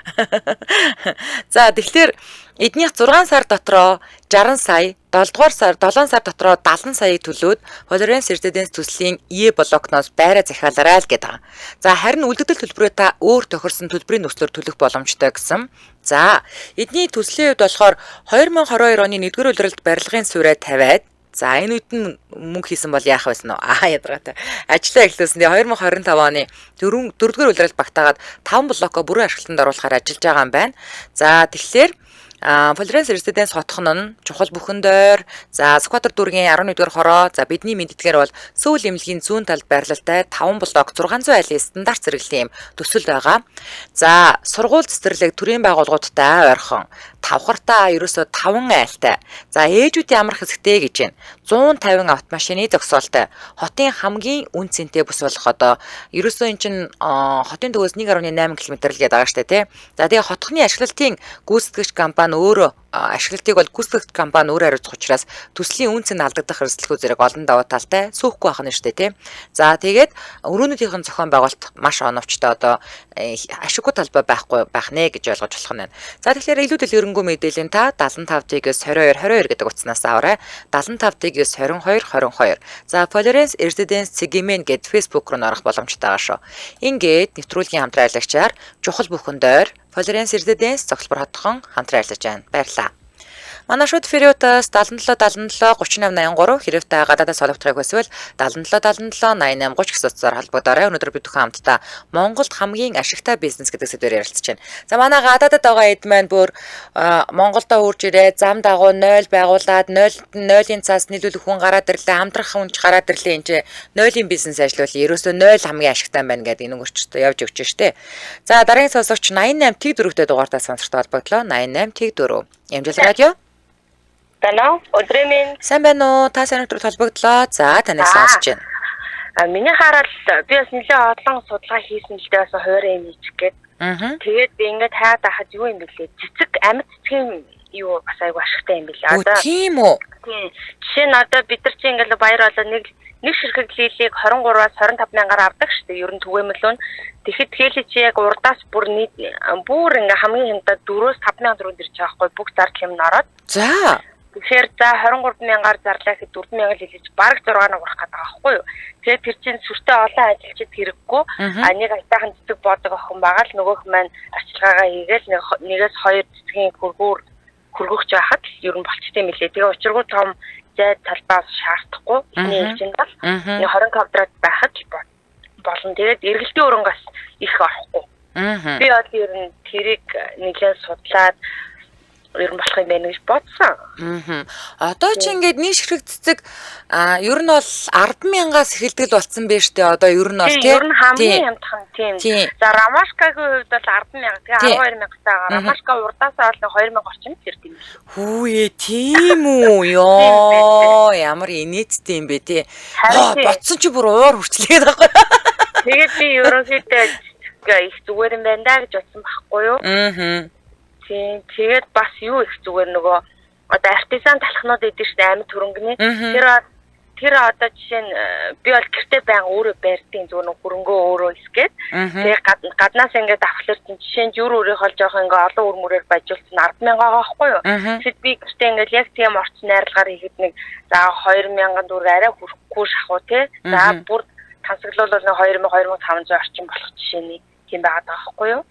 За тэгэхээр эднийх 6 сар дотроо 60 сая, 7 дугаар сар 7 сар дотроо 70 саяыг төлөөд Florence Residence төслийн E блокноос байраа захиалаарай л гэдэг. За харин үлдэгдэл төлбөрөө та өөр тохирсон төлбөрийн нөхцлөөр төлөх боломжтой гэсэн. За эдний төслийн үед болохоор 2022 оны 1-р улиралд барилгын суурай тавиад за энэ үед нь мөнгө хийсэн бол яах байсан нь ядаргатай. Ажлаа эхлүүлсэндээ 2025 оны 4-р улиралд багтаагаад 5 блокоо бүрэн ашиглалтанд оруулахаар ажиллаж байгаа юм байна. За тэгэхээр Florence Residence хотхон нь чухал бүхэндээр за Скватер дүүргийн 11-р хороо за бидний мэддгээр бол Сөүл эмнэлгийн зүүн талд байрлалтай 5 блок 600 айлын стандарт зэрэглэлийн төсөл байгаа. За сургууль цэцэрлэг төрийн байгууллагуудтай ойрхон тавхартаа ерөөсө 5 айлтай. За ээжүүдийн амрах хэсэгтэй гэж байна. 150 автомашины зогсоолтой. Хотын хамгийн үн цэнтэй бүс болох одоо ерөөсөө эн чин хотын төвөөс 1.8 км л гээд байгаа штэ тий. За тэгээ хотхны ашиглалтын гүйцэтгэгч компани өөрөө ашиглалтыг бол гүйцэтгэгч компани өөрөө хариуцах учраас төслийн үн цэн алдагдах эрсдэлгүй зэрэг олон даваа талтай сүүхгүй байх нь штэ тий. За тэгээд өрөөнүүдийн зохион байгуулалт маш оновчтой одоо ашиггүй талбай байх нэ гэж ойлгож болох нь байна. За тэгэхээр илүү дэлгэрэнгүй мэдээллийн та 75-аас 22 гэдэг утаснаас аваарай. 75-аас 22. За Florence Residence Цэгимэн гэд Facebook руу орох боломжтой байгаа шүү. Ингээд нэвтрүүлгийн хамтран аялагчаар чухал бүхэндээр Florence Residence цогцлбор хотхон хамтран ажиллаж байна. Баярлалаа. Манай шууд Фириутаас 77 77 3883 хэрэг та гадаадаас солигдохыг хүсвэл 77 77 88 30 гэсэн утсаар холбогдорой. Өнөөдөр бид бүхэн хамтдаа Монголд хамгийн ашигтай бизнес гэдэг сэдвээр ярилцж байна. За манай гадаадад байгаа эд маань бүр Монголдо үрж ирээ зам дагуу 0 байгуулад 0-ийн цаас нийлүүлэх хүн гараад ирлээ, хамтрах хүнч гараад ирлээ энэ 0-ийн бизнес ажлуул ерөөсөө 0 хамгийн ашигтай байна гэдэг энэ өнгөрчтэй явж өгч штэ. За дараагийн сонсогч 88 тэг 4-тэй дугаартаа сонсогчтой холбогдлоо. 88 тэг 4. Эмжил радио. Танаа өдрийн минь. Сайн байна уу? Та сайн өдрөд холбогдлоо. За таныг сонсож байна. Миний хараад би бас нэлээд олон судалгаа хийсэн л дээ бас хуурай юм ийч гээд. Тэгээд би ингээд хайгаад байхад юу юм бэлээ? Цэцэг амьд цэцгийн юу бас айгу ашигтай юм билээ. Одоо тийм үү? Тийм. Жишээ нь одоо бид нар чинь ингээд баяр болоо нэг ширхэглэлийг 23-аас 25 мянгаар авдаг шүү дээ. Ер нь түгээмэл нь. Тэгэхэд тгээлээ чи яг урдаас бүр ингээ хамгийн хямдаа 4-5 мянга төгрөг ирж байгаа хгүй бүх зардал юм ороод. За. Тэгэхээр за 23 мянгаар зарлаа гэхэд 4 мянга л хэлж бараг 6 нар урах гэдэг байгаа хгүй юу. Тэгээд тэр чинь сүртэй олон ажилчид хэрэггүй. Нэг айтайхан цэцэг боодог охин байгаа л нөгөөх маань арчилгаагаа хийгээл нэгээс 2 цэцгийн хөргөгч байхад ер нь болчтой юм лээ. Тэгээ учиргүй том зай талбаас шаардахгүй. Эхний хэлжинд бол 20 квадрат байхад болно. Тэгээд эргэлтийн өрөнгөөс их орохгүй. Би бол ер нь тэрийг нэлээд судлаад ер нь болох юм байна гэж бодсон. Одоо ч ингээд нийш хэрэг цэцэг ер нь бол 100000-аас эхэлдэг л болсон байж тээ. Одоо ер нь бол тийм. Ер нь хамгийн хямдхан тийм. За Ромашкагийн хувьд бол 100000 тэгээ 12000 таа. Ромашка урдаасаа бол 2000 орчим зэрэг юм. Хүүе тийм үү ёо ямар инээдтэй юм бэ тий. Бодсон чи бүр уур хүрчлээд байгаа. Тэгээд би ерөнхийдөө их зүгээр юм байна да гэж бодсон байхгүй юу? Тийм. Тэгээд бас юу их зүгээр нөгөө одоо артизан талхнууд идэв шүү дээ амьд хөрөнгөний. Тэр одоо жишээ нь би бол гэртээ байнга өөрөө байрдیں۔ Зүгээр нэг хөрөнгөө өөрөө искээд. Тэгээд гаднаас ингээд авахлаар жишээ нь юр өөрийнхөө жоох ингээд олон үр мөрөөр бажуулсан 100000 байгаа байхгүй юу? Тэгэд би гэртээ ингээд яг тийм орчин найрлагаар хийхэд нэг за 2000 төгрөг арай хүрэхгүй шахуу тий. За бүр тансаглуулбал 2500 орчим болох жишээний тийм байгаа байхгүй юу?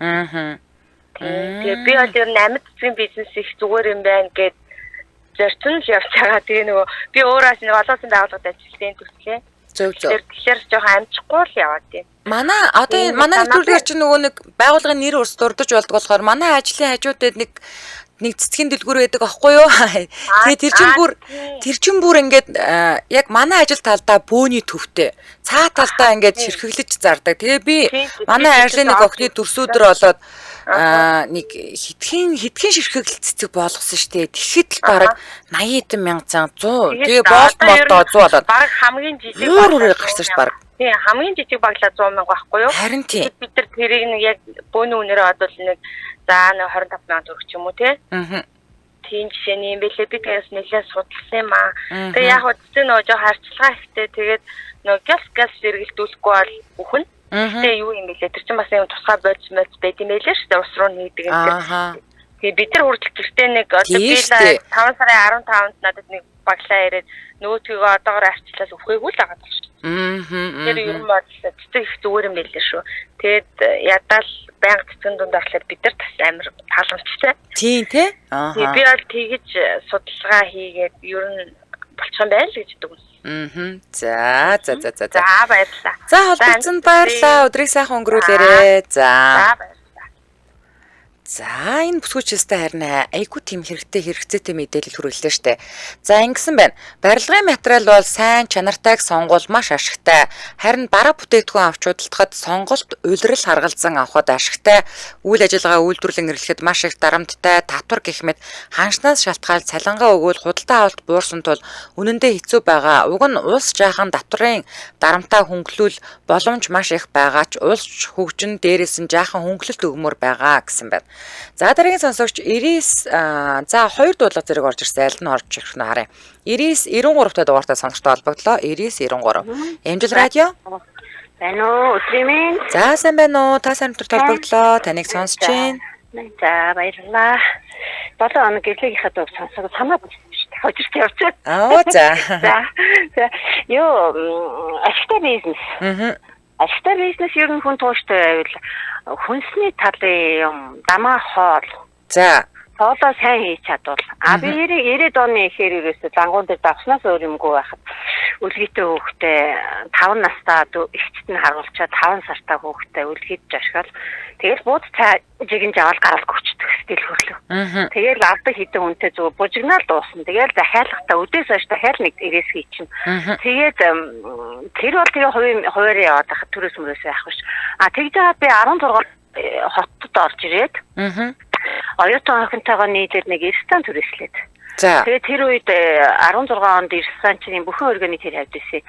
Тэгээ би бол ер нь амьд цэцгийн бизнес их зүгээр юм байна гэд зорчин л явж байгаа. Тэгээ нөгөө би өөрөөс нэг олон улсын байгууллагад ажилласан төслөө. Зөв. Тэгэхээр жоохон амжихгүй л яваад тийм. Манай одоо манай нэвтрүүлгээр чинь нөгөө нэг байгууллагын нэр ус дурдж болдог болохоор манай ажлын хажуудад нэг цэцгийн дэлгүүр байдаг аахгүй юу? Тэгээ тэр чин бүр ингээд яг манай ажил талдаа бөөний төвтэй. Цаа талдаа ингээд ширхэглэж зардаг. Тэгээ би манай ажлын нэг охины дүрсүүдэр болоод нэг хитгэн ширхэглэл цэцэг болгосон штэ. Тэгэхэд л бараг 80000 100. Тэгээ болтоо 100 болоод бараг хамгийн жижиг баг гарсан ш бараг. Тийм хамгийн жижиг баглаа 100,000 байхгүй юу? Харин тийм. Бид нар тэрийг нэг яг бөөний үнээрээ одвол нэг за 25000 төгрөг ч юм уу тий. Тийм жишээний юм бэлээ бид гээс нэлээд судалсан юм аа. Тэгээ яг үстэн нөгөө жоо харчилгаа ихтэй тэгээд нөгөө газ сэргэлдүүлэхгүй бол бүхэн. Тэгээ юу юм бэлээ тэр чинь бас юм тусгай бодис байт юм байлээ шүү дээ ус руу нийдэг юм. Тэгээ бид нар хүртэл гэртээ нэг одоо би 5 сарын 15-нд надад нэг баглаа ирээд нөгөөдгөө одоогоор арчлал өвхөөгүй л байгаа юм шүү. Тэр юм бол цэцэг их зүгээр юм байлээ шүү. Тэгээд ядаал байнга цэцэн дунд орлоод бид нар бас амар тааламжтай. Тийм тий. Би бол тэгэж судалгаа хийгээд ер нь болчих юм байл гэж дүгнэсэн. За. За баярлалаа. За холбогдсон баярлалаа. Өдрийг сайхан өнгөрүүлээрэй. За. За энэ бүсгүйчээстэй харин айгүй тийм хэрэгцээтэй мэдээлэл хүргэлээ штэ. За ингэсэн байна. Барилгын материал бол сайн чанартайг сонгуул маш ашигтай. Харин бараа бүтээгдэхүүн авч худалдахад сонголт улирал харгалзан авахд ашигтай. Үйл ажиллагаа үйлдвэрлэн эрхлэхэд маш их дарамттай, татвар гэх мэт ханшнаас шалтгаалж цалингаа өгвөл худалдаа авалт буурсан тул үнэндээ хэцүү байгаа. Уг нь улс жаахан татварын дарамтаа хөнгөлүүл боломж маш их байгаа ч улс хөгжин дээрээс нь жаахан хөнгөлөлт өгмөр байгаа гэсэн байна. За дараагийн сонсогч 99 за 2 дуулга зэрэг орж ирсэн. Аль нь орж ирэх нь харъя. 99 93 дугаартай сонсогчтой холбогдлоо. 99 93. Эмжил радио. Байна уу? Өдрийн минь. За сайн байна уу? Та сайн өдөр холбогдлоо. Таныг сонсож байна. За баярлалаа. 7 хоног гэлээгийнхаа дуу сонсоод санаа болсон шүү дээ. Хожирч явцгаа. За. Ёо ашигтай бизнес. Ашигтай бизнес ер нь хүн тууштай байвал хүнсний талын юм дамаа хоол. За. поло сайн хийж чадвал би 90-ад оны ихээр ерөөсө зангуун дээр давснаас өөр юмгүй байхад үлгийтэй хүүхдээ 5 настай ихчт нь харуулчаад 5 сартай хүүхдээ үлгийд жашгал тэгэл бууд цаа жигэн жавал гарал гүчдэг стил хөрлөө. Тэгэл авдаг хитэн үнтэй зүгээр бужигнаал дуусна. Тэгэл захиалгатаа өдөөс хойш дахиад нэг ирээс хийчин. Тэгээд тэр бол тэгээ хуваарь яваад хахад төрөөс мөрөөс байх биш. Тэгж байгаа би 16 хотод орж ирээд оюутан охинтойгоо нийлээд нэг Ирстан түрээслээд. Тэгээд тэр үед 16 онд Ирстан чинь бүхэн органи тэр хавьд байсан.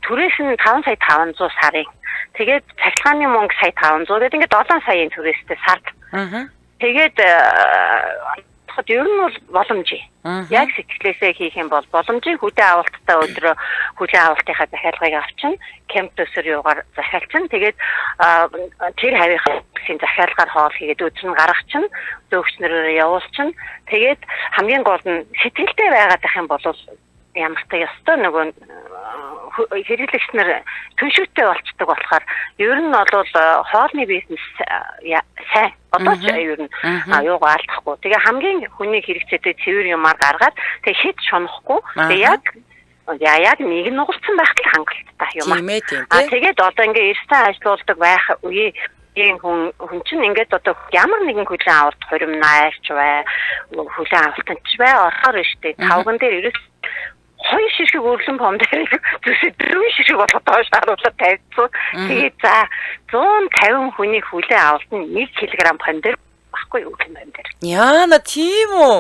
Түрээс нь 5 сая 500 сарын. Тэгээд цахилгааны мөнгө сая 500 гэдэг ингээд 7 саяын түрээстэй сард. Тэгээд ер нь бол боломжтой. Яг сэтгэлээсээ хийх юм бол боломжийн хүлээ авалттай өдрөө хүлээ авалтынхаа захиалгыг авчин, кемпөсөр юугаар захиалчин. Тэгээд тэр хавийнхын захиалгаар хоол хийгээд өдөр нь гаргачин, зөөгчнөрөөр явуулчин. Тэгээд хамгийн гол нь сэтгэлтэй байгаад ах юм бол ямар ч ёстой нөгөө хэрэглэгч нар түншүүттэй болцдог болохоор ер нь бол хоолны бизнес сайн одоо ч ер нь юугаа алдахгүй. Тэгээ хамгийн хүний хэрэгцээтэй цэвэр юмар гаргаад тэгээ хит шунахгүй. Тэгээ яг нэг нугалцсан байх л хангалттай юм аа. Тэгээд одоо ингээ эрсдэн ажиллаулдаг байх үе ийм хүн чинь ингээд одоо ямар нэгэн хүлэн авалт хуримнаарч бай, хүлэн авалтанч бай орохоор штэ. Тавган дээр ерөөс хоёр шишиг өрлөн пом дээр зүсээ 4 шишиг болгоод доош харуулаад тавьчихсан. Тэгээд за 150 хүний хүлэн авалт нь 1 кг пом дээр баггүй юу юм дээр. Яна тийм үү?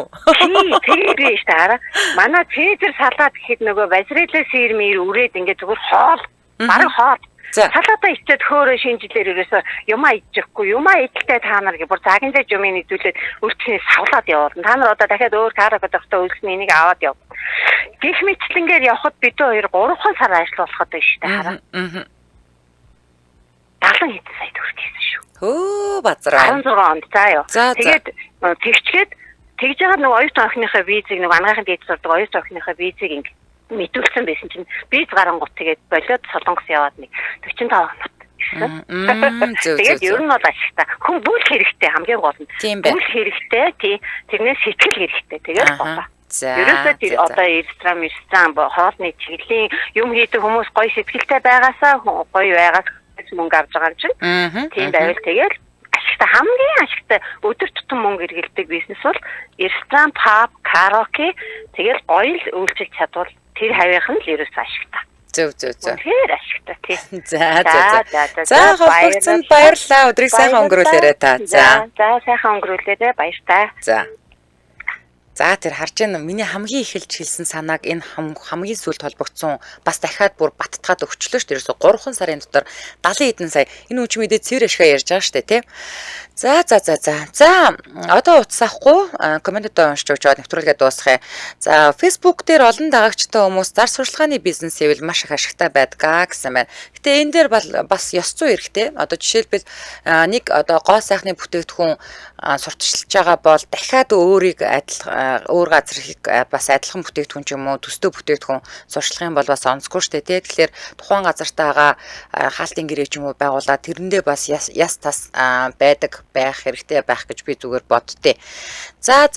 Тэгээд би штара. Манай цэзэр салаад гэхэд нөгөө базрилээ сэрмээр үрээд ингээд зүгээр хоол, бараг хоол. Салаатаа ичээд хөөрөө шинжилээр ерөөсө юмаа ичэхгүй, юмаа идэлтэй та нар гэ бүр загин дээр юм нийлүүлээд үрчний савлаад явуулна. Та нар одоо дахиад өөр караг одохтой үйлсний энийг аваад яв. Гэх мэтлэнгээр явхад бид хоёр 3 сар ажиллуулахад байна шүү дээ хараа. 70 хэдэн сая төгрөг хийсэн шүү. Хөө базраа. 16 онд заа ёо. Тэгээд тэгчгээд тэгж байгаа нөгөө оюутан охиныхаа визийг нөгөө анагаахын дээд сурдаг оюутан охиныхаа визийг ингэ мэдүүлсэн байсан чинь виз гарангууд тэгээд болоод Солонгос яваад нэг 45 хоног тэгээд ер нь бол ашигтай. Хүн бүл хэрэгтэй хамгийн гол нь. Бүл хэрэгтэй тэрнээс сэтгэл хэрэгтэй. Тэгээд болоо. Ерөөсөө одоо Ирстрам хоолны чиглэлийн юм хийдэг хүмүүс гоё сэтгэлтэй байгаасаа гоё байгаас мөнгө авч байгаа чинь. Тийм байвал тэгээд ашигтай хамгийн ашигтай өдөр тутам мөнгө эргэлдэг бизнес бол Ирстрам паб, караоке тэгэл гоё үйлчлэх чадвал тэр хавийнх нь л ерөөсөө ашигтай. Зөв. Тэр ашигтай тий. За холбогдсонд баярлалаа. Өдрийг сайхан өнгөрүүлээрэй та. За сайхан өнгөрүүлээрэй. Баярлалаа. За тэр харж байна миний хамгийн их хэлж хэлсэн санааг энэ хамгийн сүүлд холбогдсон бас дахиад бүр баттгаад өгчлөө шүү дээ. Ерөөсө 3 сарын дотор 70 хэдэн сая энэ үн чи мэдээ цэвэр ашгаа ярьж байгаа шүү дээ тий. За одоо утсаахгүй комментод уншиж өгч нэвтрүүлгээ дуусгая. За Facebook дээр олон дагагчтай хүмүүс зар сурталчилгааны бизнес хийвэл маш их ашигтай байдаг гэсэн байна. Гэтэ энэ дээр бас ёс зүй хэрэгтэй. Одоо жишээлбэл нэг одоо гоо сайхны бүтээгдэхүүн сурталчилж байгаа бол дахиад өөр газар их бас адилхан бүтээгдэхүүн ч юм уу төстэй бүтээгдэхүүн сурталчилгын бол бас онцгүй шүү дээ тий. Тэгэхээр тухайн газартаагаа хаалтын гэрээ ч юм уу байгуулаад тэрэндээ бас яс тас байдаг байх хэрэгтэй байх гэж би зүгээр боддتي. За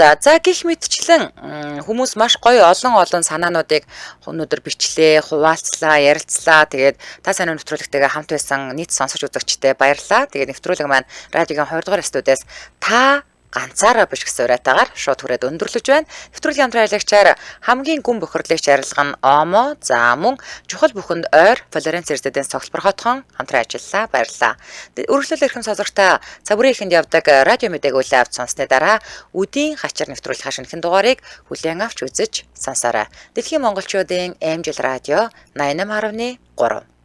гих мэдчлэн хүмүүс маш гоё олон санаануудыг өнөөдөр бичлээ, хуваалцлаа, ярилцлаа. Тэгээд та сайн нэвтрүүлэгтэйгээ хамт байсан нийт сонсож үзэгчтэй баярлалаа. Тэгээд нэвтрүүлэг маань радиогийн 20 дугаар студиэс та ганцаараа биш гэсэн уриатаагаар шууд хүрээд өндөрлөж байна. Нэвтрүүлгийн хамтран аялагчаар хамгийн гүн бохирлогч арилга нь Омо, за мөн чухал бүхэнд ойр Флоренц Эрдэнэс цогцлбор хотхон хамтран ажиллалаа. Баярлалаа. Үргэлжлэл эрхэм сонсогчдаа цаг бүрийн ихэнд явдаг радио мэдээг үлээ авч сонссны дараа үдийн хачаар нэвтрүүлэх шинэхэн дугаарыг хүлээн авч үзэж сонсоорой. Дэлхийн монголчуудын АМЖ радио 88.3